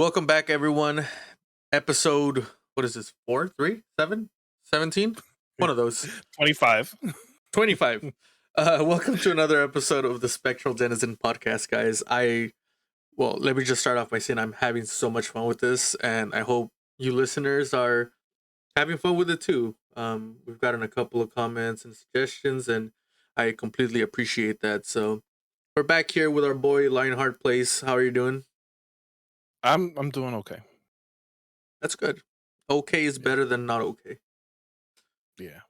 Welcome back, everyone. Episode, what is this? 4, 3, 7, 17? One of those. 25. 25. Welcome to another episode of the Spectral Denizen podcast, guys. Let me just start off by saying I'm having so much fun with this, and I hope you listeners are having fun with it too. We've gotten a couple of comments and suggestions, and I completely appreciate that. So we're back here with our boy Lionheart Place. How are you doing? I'm doing okay. That's good. Okay is better than not okay. Yeah.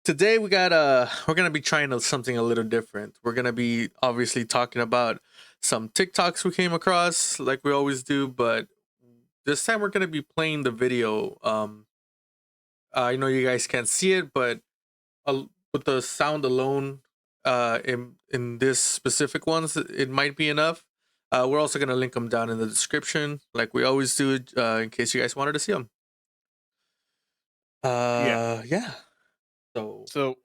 Today we're gonna be trying something a little different. We're gonna be obviously talking about some TikToks we came across, like we always do, but this time we're gonna be playing the video. I know you guys can't see it, but with the sound alone, in this specific ones, it might be enough. We're also gonna link them down in the description, like we always do, in case you guys wanted to see them. Yeah. So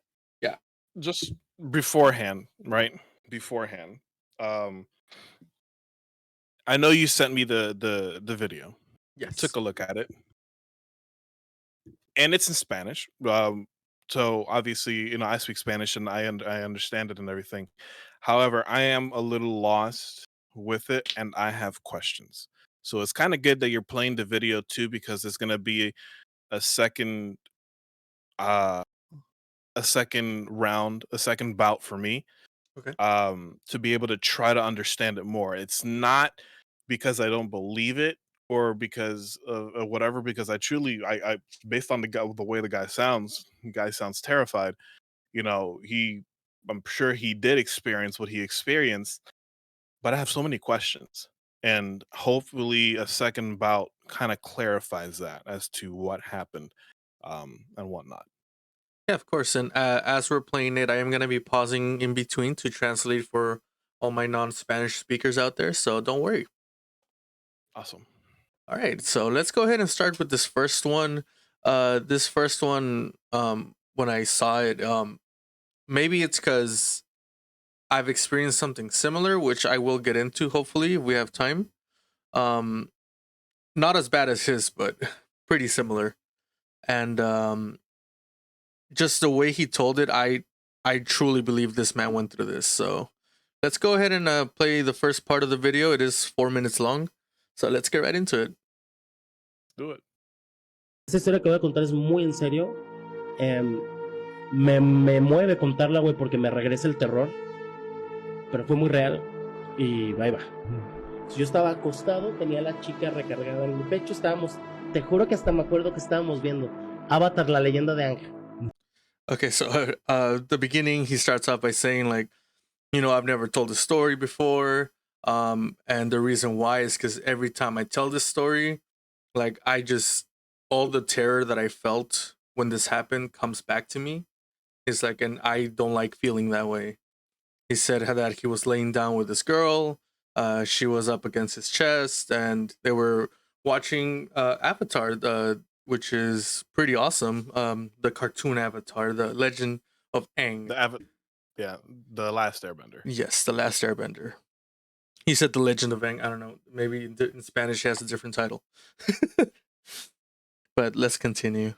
yeah. just beforehand, right? Beforehand. I know you sent me the video. Yes. Took a look at it. And it's in Spanish. So obviously, I speak Spanish and I understand it and everything. However, I am a little lost with it and I have questions. So it's kind of good that you're playing the video too, because it's gonna be a second uh a second round, a second bout for me, Okay. to be able to try to understand it more. It's not because I don't believe it or because of whatever, because I truly, I based on the way the guy sounds terrified. I'm sure he did experience what he experienced, but I have so many questions, and hopefully, a second bout kind of clarifies that as to what happened, and whatnot. Yeah, of course. And as we're playing it, I am going to be pausing in between to translate for all my non-Spanish speakers out there. So don't worry. Awesome. All right. So let's go ahead and start with this first one. This first one, when I saw it, maybe it's because I've experienced something similar, which I will get into hopefully if we have time. Um, Not as bad as his, but pretty similar. And just the way he told it, I truly believe this man went through this. So let's go ahead and play the first part of the video. It is 4 minutes long, so let's get right into it. Do it. Esta historia que voy a contar es muy en serio. Me mueve contarla, güey, porque me regresa el terror. Pero fue muy real. Y ahí va. Yo estaba acostado, tenía a la chica recargada en mi pecho. Te juro que hasta me acuerdo que estábamos viendo Avatar, la leyenda de Aang. Okay, so the beginning, he starts off by saying, like, I've never told this story before. And the reason why is because every time I tell this story, like, all the terror that I felt when this happened comes back to me. It's like, and I don't like feeling that way. He said that he was laying down with this girl. She was up against his chest, and they were watching Avatar, which is pretty awesome. The cartoon Avatar, the Legend of Aang. The Last Airbender. Yes, the Last Airbender. He said the Legend of Aang. I don't know. Maybe in Spanish he has a different title. But let's continue.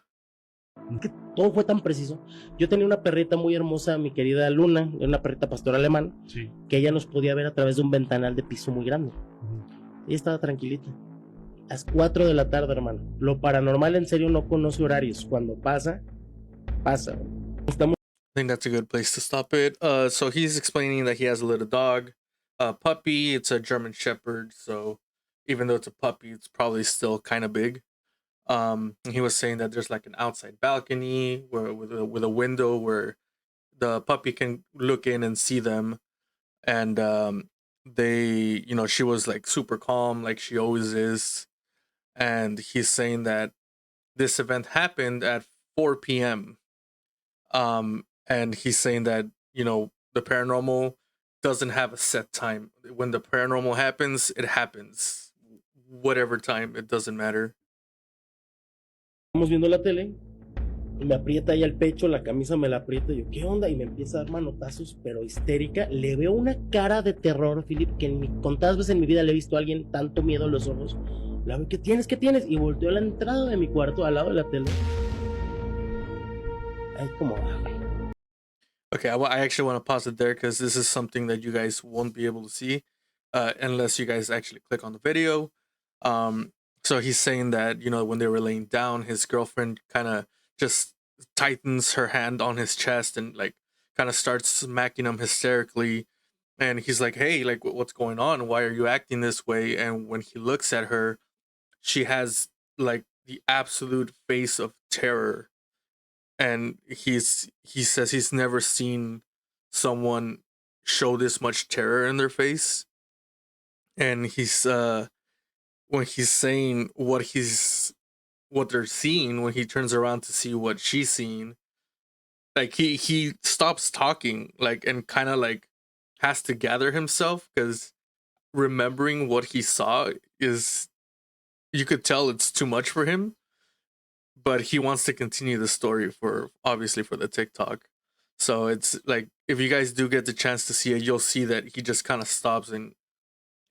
Todo fue tan preciso. Yo tenía una perrita muy hermosa, mi querida Luna, una perrita pastor alemán, sí, que ella nos podía ver a través de un ventanal de piso muy grande. Ella estaba tranquilita. A las 4 de la tarde, hermano. Lo paranormal en serio no conoce horarios. Cuando pasa, pasa. I think that's a good place to stop it. So he's explaining that he has a little dog, a puppy. It's a German Shepherd. So even though it's a puppy, it's probably still kind of big. He was saying that there's like an outside balcony with a window where the puppy can look in and see them. And she was like super calm, like she always is. And he's saying that this event happened at 4 p.m. And he's saying that, the paranormal doesn't have a set time. When the paranormal happens, it happens. Whatever time, it doesn't matter. Estamos viendo la tele me aprieta ahí el pecho, la camisa me la aprieta, y yo, ¿qué onda? Y me empieza a dar manotazos, pero histérica. Le veo una cara de terror, Philip, que contadas veces en mi vida le he visto a alguien tanto miedo en los ojos. La veo, ¿qué tienes? ¿Qué tienes? Y volteó a la entrada de mi cuarto, al lado de la tele. Ahí como, Okay, I actually want to pause it there because this is something that you guys won't be able to see unless you guys actually click on the video. So he's saying that, you know, when they were laying down, his girlfriend kind of just tightens her hand on his chest and like kind of starts smacking him hysterically. And he's like, hey, like, what's going on? Why are you acting this way? And when he looks at her, she has like the absolute face of terror. And he says he's never seen someone show this much terror in their face. And he's when he's saying what they're seeing, when he turns around to see what she's seeing, like he stops talking, like, and kind of like has to gather himself, because remembering what he saw is, you could tell it's too much for him, but he wants to continue the story for, obviously, for the TikTok. So it's like, if you guys do get the chance to see it, you'll see that he just kind of stops and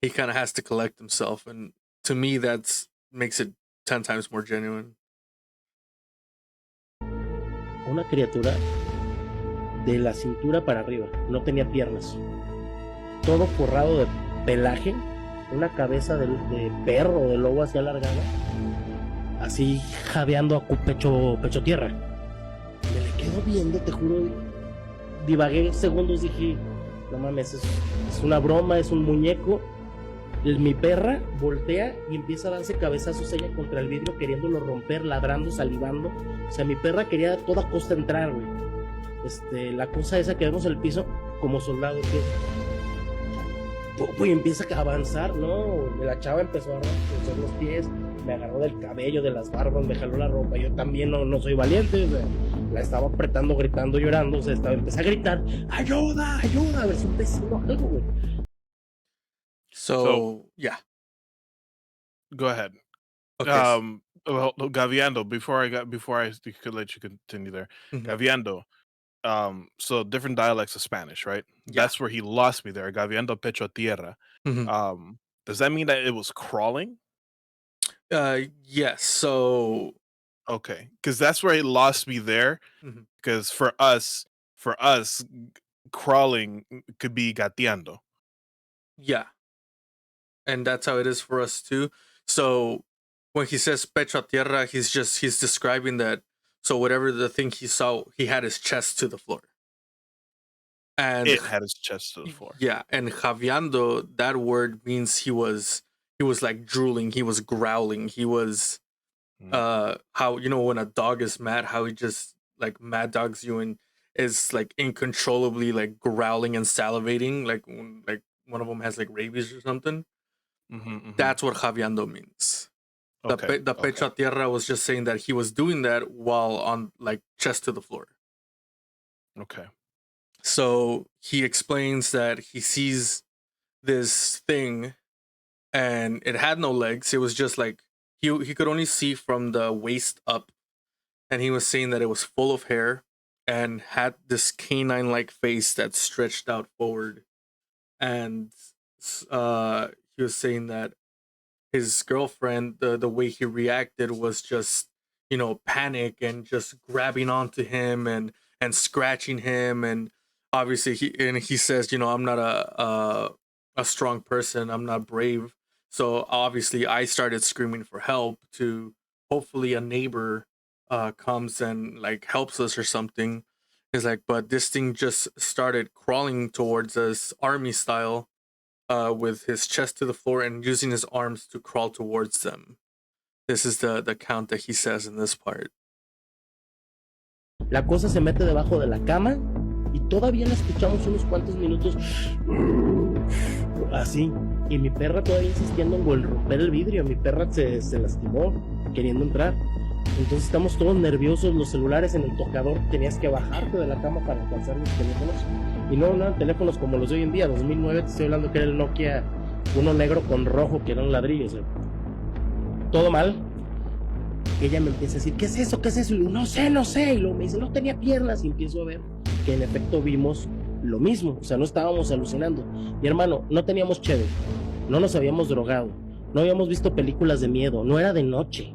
he kind of has to collect himself. And to me, that's makes it 10 times more genuine. una criatura de la cintura para arriba, no tenía piernas, todo forrado de pelaje, una cabeza de perro o de lobo así alargada, así jadeando a pecho tierra. Me le quedo viendo, te juro, divagué segundos, dije, no mames, es una broma, es un muñeco. Mi perra voltea y empieza a darse cabezazos ella contra el vidrio, queriéndolo romper, ladrando, salivando. O sea, mi perra quería a toda costa entrar, güey. La cosa esa que vemos en el piso, como soldado, que empieza a avanzar, ¿no? La chava empezó a romper los pies, me agarró del cabello, de las barbas, me jaló la ropa. Yo también no soy valiente, o sea, la estaba apretando, gritando, llorando. O sea, empecé a gritar, ¡ayuda, ayuda! A ver si un vecino algo, güey. So yeah. Go ahead. Okay. Well, Gaviando, before I could let you continue there. Mhm. Gaviando. So different dialects of Spanish, right? Yeah. That's where he lost me there. Gaviando pecho tierra. Mhm. Does that mean that it was crawling? Yes. So Okay, because that's where he lost me there. Mhm. Because for us, crawling could be gateando. Yeah, and that's how it is for us too. So when he says pecho a tierra, he's describing that. So whatever the thing he saw, he had his chest to the floor. And It had his chest to the floor. Yeah, and javiando, that word means he was like drooling, he was growling, he was how, you know, when a dog is mad, how he just like mad dogs you and is like uncontrollably like growling and salivating, like when, like one of them has like rabies or something. That's what javiando means. Okay. The pecho a tierra was just saying that he was doing that while on like chest to the floor. Okay. So he explains that he sees this thing and it had no legs. It was just like he could only see from the waist up, and he was saying that it was full of hair and had this canine-like face that stretched out forward. And he was saying that his girlfriend, the way he reacted was just, you know, panic and just grabbing onto him and scratching him. And obviously he says, you know, I'm not a strong person, I'm not brave. So obviously I started screaming for help, to hopefully a neighbor comes and like helps us or something. He's like, but this thing just started crawling towards us, army style, with his chest to the floor and using his arms to crawl towards them. This is the count that he says in this part. La cosa se mete debajo de la cama y todavía la escuchamos unos cuantos minutos así, y mi perra todavía insistiendo en romper el vidrio. Mi perra se lastimó queriendo entrar. Entonces estamos todos nerviosos, los celulares en el tocador, tenías que bajarte de la cama para alcanzar los teléfonos, y no eran teléfonos como los de hoy en día. 2009 te estoy hablando que era el Nokia, uno negro con rojo que era un ladrillo, o sea, todo mal. que ella me empieza a decir, ¿qué es eso? ¿Qué es eso? Y yo, no sé, no sé. Y luego me dice, no tenía piernas. Y empiezo a ver que en efecto vimos lo mismo. O sea, no estábamos alucinando. Mi hermano, no teníamos chévere, no nos habíamos drogado, no habíamos visto películas de miedo, no era de noche.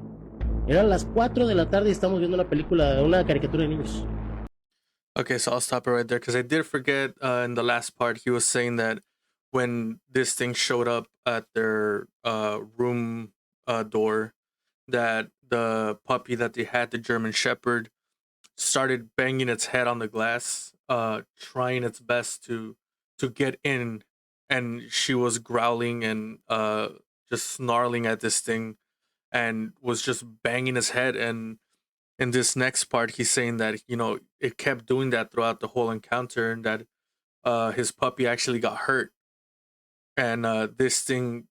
Eran las 4 de la tarde y estamos viendo una película, una caricatura de niños. Okay, so I'll stop it right there because I did forget in the last part he was saying that when this thing showed up at their room door, that the puppy that they had, the German Shepherd, started banging its head on the glass, trying its best to get in, and she was growling and just snarling at this thing, and was just banging his head. And in this next part, he's saying that it kept doing that throughout the whole encounter, and that his puppy actually got hurt, and this thing,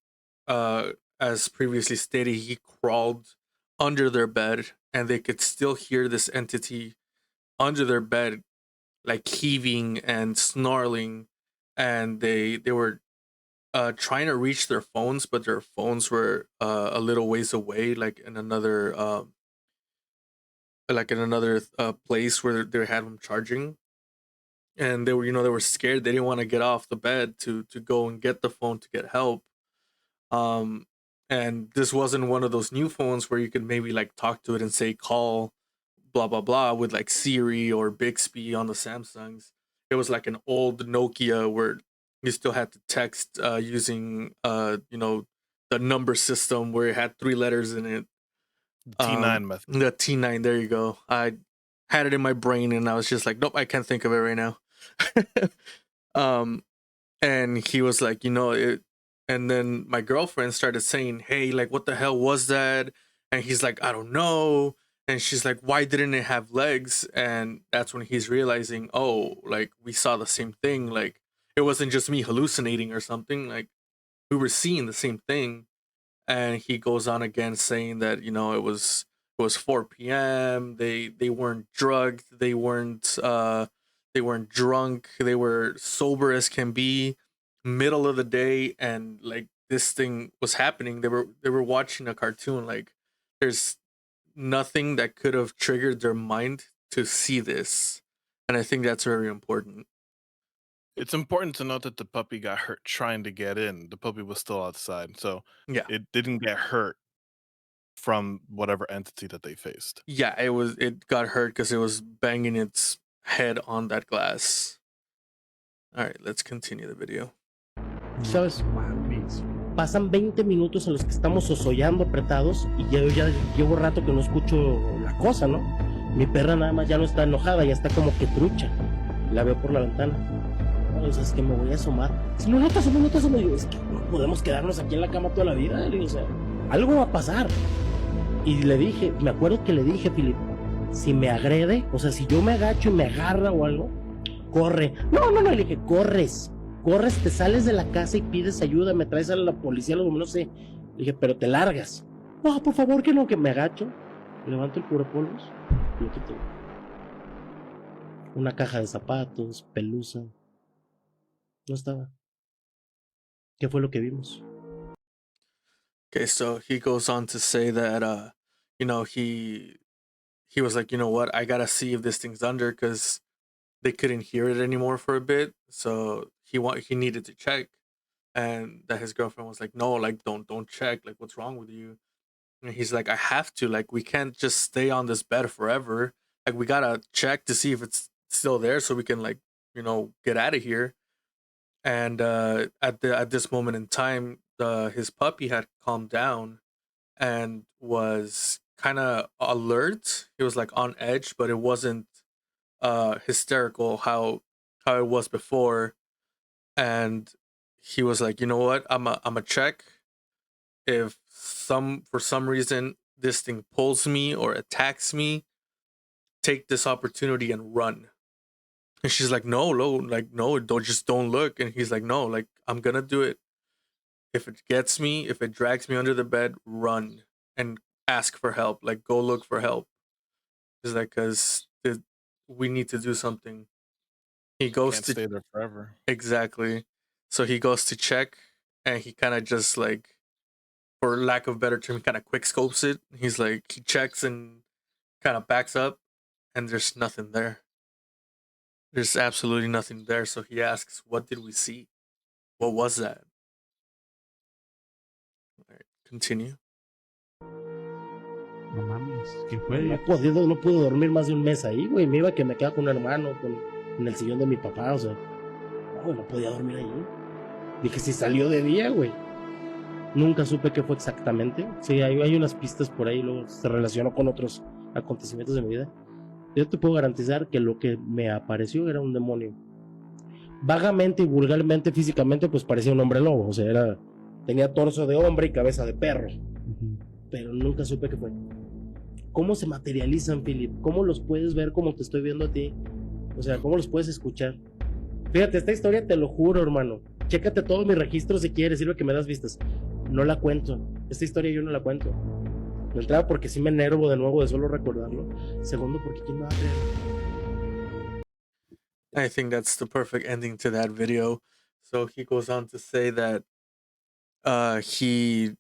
uh, as previously stated, he crawled under their bed, and they could still hear this entity under their bed, like heaving and snarling, and they were trying to reach their phones, but their phones were a little ways away, like in another place where they had them charging, and they were scared. They didn't want to get off the bed to go and get the phone to get help. Um, and this wasn't one of those new phones where you could maybe like talk to it and say call blah blah blah with like Siri or Bixby on the Samsungs. It was like an old Nokia where you still had to text using the number system where it had three letters in it. T9 method. The T9, there you go. I had it in my brain and I was just like, nope, I can't think of it right now. um and he was like, it. And then my girlfriend started saying, hey, like, what the hell was that? And he's like, I don't know. And she's like, why didn't it have legs? And that's when he's realizing, oh, like, we saw the same thing. Like, it wasn't just me hallucinating or something. Like, we were seeing the same thing. And he goes on again saying that it was 4 p.m. They weren't drugged, they weren't drunk, they were sober as can be, middle of the day, and like this thing was happening. They were watching a cartoon. Like, there's nothing that could have triggered their mind to see this, and I think that's very important. It's important to note that the puppy got hurt trying to get in. The puppy was still outside, so Yeah. it didn't get hurt from whatever entity that they faced. Yeah, it got hurt because it was banging its head on that glass. All right, let's continue the video. ¿Sabes? Pasan 20 minutos en los que estamos sosollando apretados y ya llevo rato que no escucho la cosa, ¿no? Mi perra nada más ya no está enojada, ya está como que trucha. La veo por la ventana. O sea, es que me voy a asomar. Si no, no te asomo, no te asomo. Digo, es que no podemos quedarnos aquí en la cama toda la vida. Le digo, o sea, algo va a pasar. Y le dije, me acuerdo que le dije, Philip, si me agrede, o sea, si yo me agacho y me agarra o algo, corre. No, le dije, corres, te sales de la casa y pides ayuda, me traes a la policía, no sé. Le dije, pero te largas. No, por favor, que no, que me agacho. Levanto el cubrebocas y lo quito. Una caja de zapatos, pelusa. No estaba. ¿Qué fue lo que vimos? Okay, so he goes on to say that he was like, you know what, I gotta see if this thing's under because they couldn't hear it anymore for a bit, so he needed to check, and that his girlfriend was like, no, like don't check, like what's wrong with you? And he's like, I have to, like we can't just stay on this bed forever, like we gotta check to see if it's still there so we can like get out of here. And at this moment in time, his puppy had calmed down and was kind of alert. He was like on edge, but it wasn't hysterical how it was before. And he was like, you know what, I'm a check. If for some reason this thing pulls me or attacks me, take this opportunity and run. And she's like, no, like no, don't look. And he's like, no, like I'm gonna do it. If it gets me, if it drags me under the bed, run and ask for help. Like go look for help. It's like because we need to do something. He goes Can't to stay there forever. exactly. So he goes to check, and he kind of just like for lack of better term, he kind of quick scopes it. He's like, he checks and kind of backs up, and there's nothing there. There's absolutely nothing there. So he asks, "What did we see? What was that?" All right, continue. No mames, ¿qué No fue? he podido, no pude dormir más de un mes ahí, güey. Me iba que me quedaba con un hermano, en el sillón de mi papá, o sea. No, güey, no podía dormir ahí. Dije, si salió de día, güey. Nunca supe qué fue exactamente. Sí, hay unas pistas por ahí, luego se relacionó con otros acontecimientos de mi vida. Yo te puedo garantizar que lo que me apareció era un demonio. Vagamente y vulgarmente, físicamente, pues parecía un hombre lobo. O sea, tenía torso de hombre y cabeza de perro. Pero nunca supe qué fue. ¿Cómo se materializan, Philip? ¿Cómo los puedes ver como te estoy viendo a ti? O sea, ¿cómo los puedes escuchar? Fíjate, esta historia te lo juro, hermano. Chécate todos mis registros si quieres, sirve que me das vistas. No la cuento. Esta historia yo no la cuento. De entrada porque sí me enervo de nuevo de solo recordarlo. Segundo porque ¿quién me va a creer? I think that's the perfect ending to that video. So he goes on to say that uh he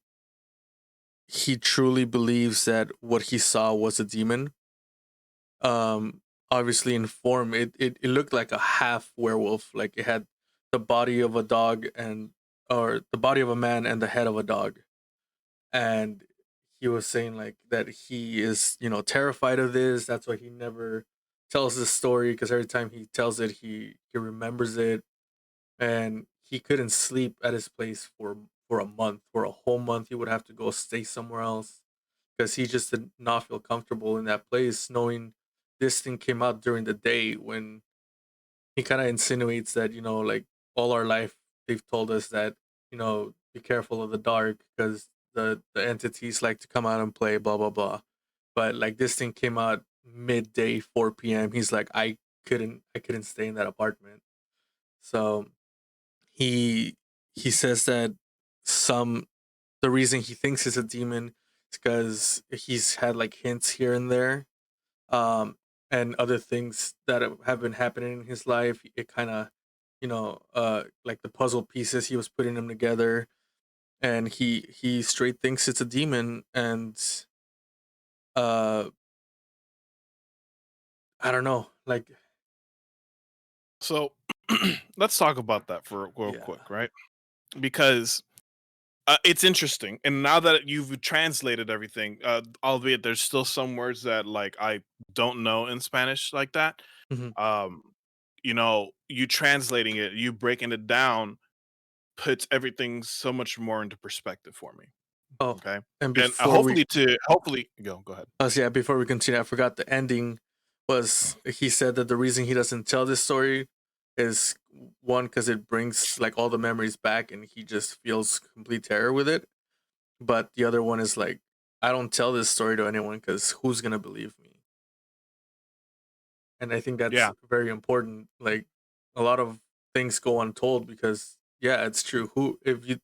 he truly believes that what he saw was a demon. Um Obviously in form it looked like a half werewolf, like it had the body of a dog and or the body of a man and the head of a dog. And he was saying like that he is, terrified of this. That's why he never tells this story, because every time he tells it he remembers it. And he couldn't sleep at his place for a month. For a whole month he would have to go stay somewhere else, because he just did not feel comfortable in that place, knowing this thing came out during the day. When he kind of insinuates that, like, all our life they've told us that, be careful of the dark, because the entities like to come out and play, blah blah blah. But like, this thing came out midday, 4 p.m. He's like, I couldn't stay in that apartment. So he he says that some the reason he thinks it's a demon is because he's had like hints here and there, um and other things that have been happening in his life. It kind of, like the puzzle pieces, he was putting them together, and he straight thinks it's a demon. And uh I don't know, like, So let's talk about that for real yeah. quick, right? Because it's interesting, and now that you've translated everything, albeit there's still some words that like I don't know in Spanish like that. Hmm. Um, you translating it, you breaking it down, puts everything so much more into perspective for me. Oh, Okay, and and before we hopefully go ahead. yeah, before we continue, I forgot the ending was, he said that the reason he doesn't tell this story is, one, because it brings like all the memories back and he just feels complete terror with it. But the other one is like, I don't tell this story to anyone because who's gonna believe me? And I think that's Yeah, very important. Like, a lot of things go untold because, yeah, it's true. Who, if you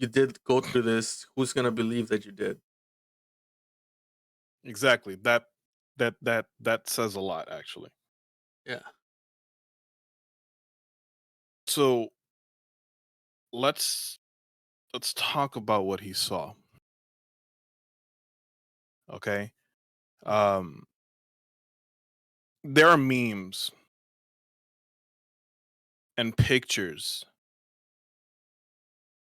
did go through this, who's gonna believe that you did? exactly. That says a lot, actually. Yeah. So let's let's talk about what he saw. Okay. Um, there are memes and pictures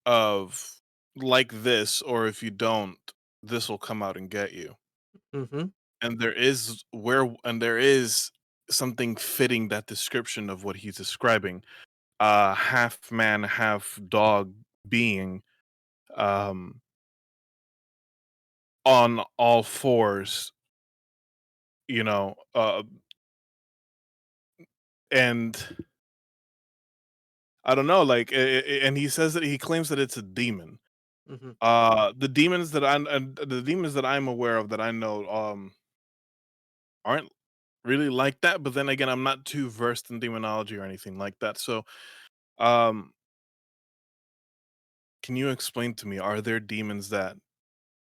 of like this, or if you don't, this will come out and get you. Mm-hmm. And there is something fitting that description of what he's describing. Half man, half dog being, um, on all fours, you know, and I don't know, like, and he says that he claims that it's a demon. Mm-hmm. The demons that I'm aware of that I know, aren't really like that. But then again, I'm not too versed in demonology or anything like that. So, um, can you explain to me, are there demons that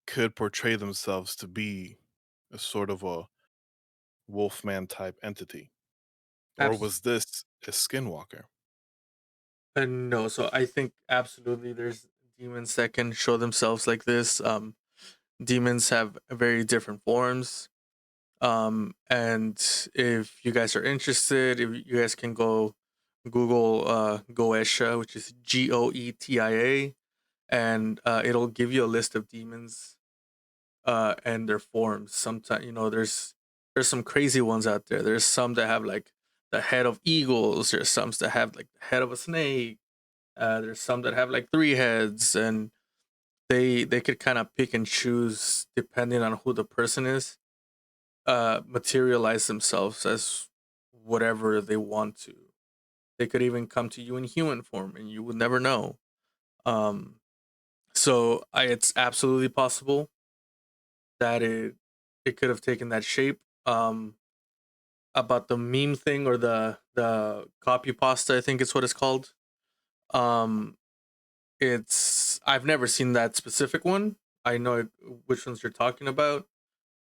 could portray themselves to be a sort of a wolfman type entity, or was this a skinwalker? No, so I think absolutely there's demons that can show themselves like this. Demons have very different forms. And if you guys are interested, if you guys can go Google Goetia, which is Goetia, and it'll give you a list of demons and their forms. Sometimes there's some crazy ones out there. There's some that have like the head of eagles. There's some that have like the head of a snake. There's some that have like three heads, and they could kind of pick and choose depending on who the person is. Materialize themselves as whatever they want to. They could even come to you in human form, and you would never know. Um, it's absolutely possible that it could have taken that shape. About the meme thing or the copy pasta, I think it's what it's called. Um, it's I've never seen that specific one. I know which ones you're talking about.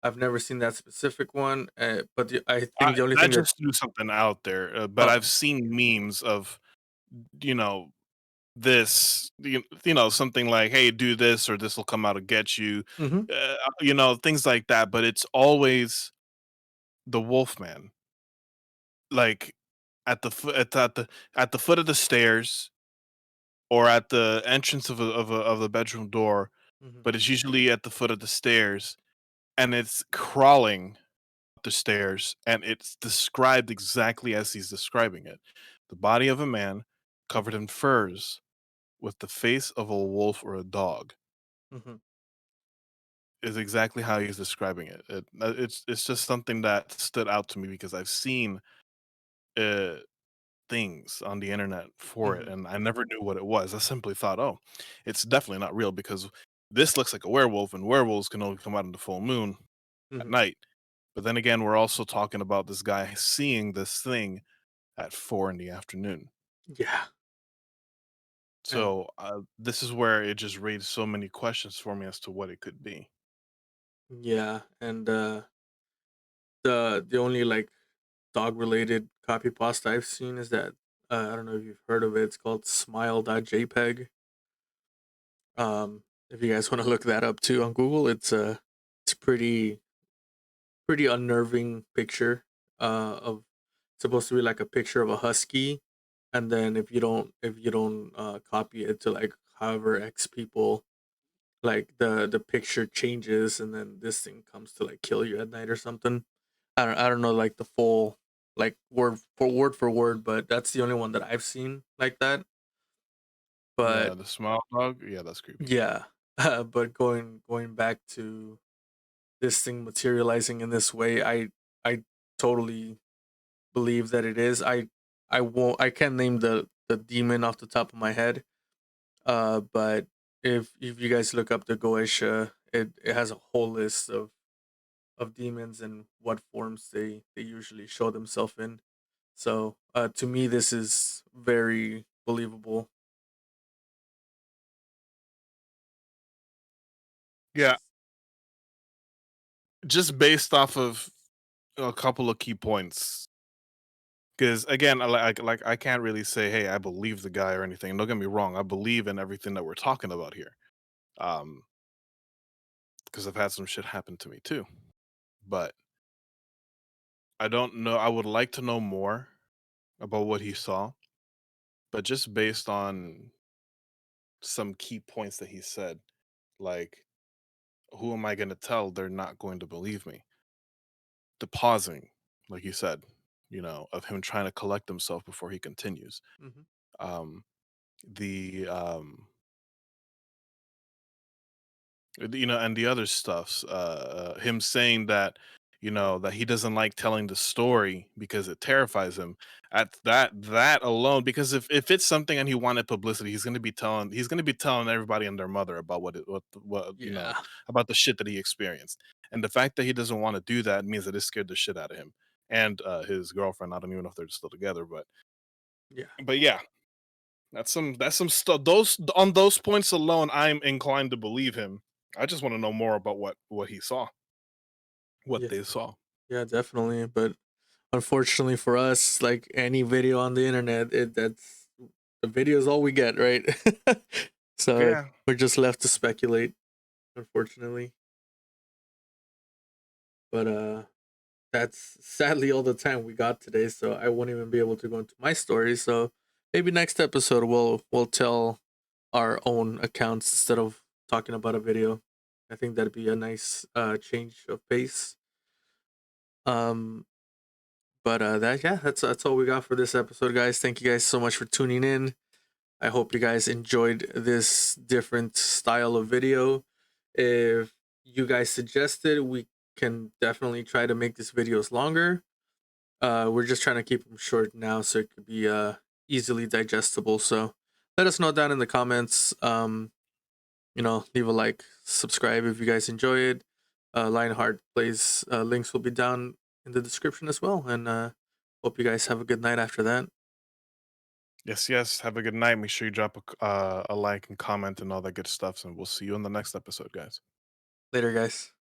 I've never seen that specific one, but I think the only I thing you're just threw something out there, but oh. I've seen memes of, you know, this, something like, "Hey, do this or this will come out and get you," Mhm. things like that, but it's always the Wolfman, like, at the foot of the stairs or at the entrance of the bedroom door, Mhm. but it's usually at the foot of the stairs, and it's crawling up the stairs, and it's described exactly as he's describing it. The body of a man covered Mhm. in furs with the face of a wolf or a dog Mhm. is exactly how he's describing it. It's just something that stood out to me because I've seen uh, things on the internet for it, Mhm. and I never knew what it was. I simply thought, oh, it's definitely not real because this looks like a werewolf, and werewolves can only come out in the full moon at Mhm. night. But then again, we're also talking about this guy seeing this thing at 4 in the afternoon. Yeah. And So this is where it just raised so many questions for me as to what it could be. yeah, and the only like dog related copy pasta I've seen is that I don't know if you've heard of it. It's called smile.jpg. If you guys want to look that up too on Google, it's pretty unnerving picture of supposed to be like a picture of a husky, and then if you don't copy it to like however X people, like the picture changes, and then this thing comes to like kill you at night or something. I don't know like the full like word for word, but that's the only one that I've seen like that. Yeah, But the smile dog. Yeah, that's creepy. yeah, but going back to this thing materializing in this way, I totally believe that it is. I can't name the demon off the top of my head. But if you guys look up the Goetia, it has a whole list of demons and what forms they usually show themselves in. So to me, this is very believable. Yeah, just based off of a couple of key points. Because again, I can't really say, "Hey, I believe the guy" or anything. Don't get me wrong. I believe in everything that we're talking about here. Um, because I've had some shit happen to me too. But I don't know. I would like to know more about what he saw, but just based on some key points that he said, like, who am I going to tell? They're not going to believe me. The pausing, like you said, of him trying to collect himself before he continues. Hmm. Um, the and the other stuffs, him saying that, that he doesn't like telling the story because it terrifies him. At that alone, because if it's something and he wanted publicity, he's going to be telling everybody and their mother about Yeah, about the shit that he experienced. And the fact that he doesn't want to do that means that it scared the shit out of him and his girlfriend. I don't even know if they're still together, yeah, but yeah, that's some stuff. Those points alone, I'm inclined to believe him. I just want to know more about what he saw, what yeah, they saw. yeah, definitely. But unfortunately for us, like any video on the internet, the video is all we get, right? So Yeah. we're just left to speculate, unfortunately. But that's sadly all the time we got today. So I won't even be able to go into my story. So maybe next episode we'll tell our own accounts instead of talking about a video. I think that'd be a nice change of pace. Um, but that's all we got for this episode, guys. Thank you guys so much for tuning in. I hope you guys enjoyed this different style of video. If you guys suggested, we can definitely try to make these videos longer. We're just trying to keep them short now so it could be easily digestible. So let us know down in the comments. Leave a like, subscribe if you guys enjoy it. Lionheart plays links will be down in the description as well. And hope you guys have a good night after that. Yes, yes. Have a good night. Make sure you drop a like and comment and all that good stuff. And we'll see you in the next episode, guys. Later, guys.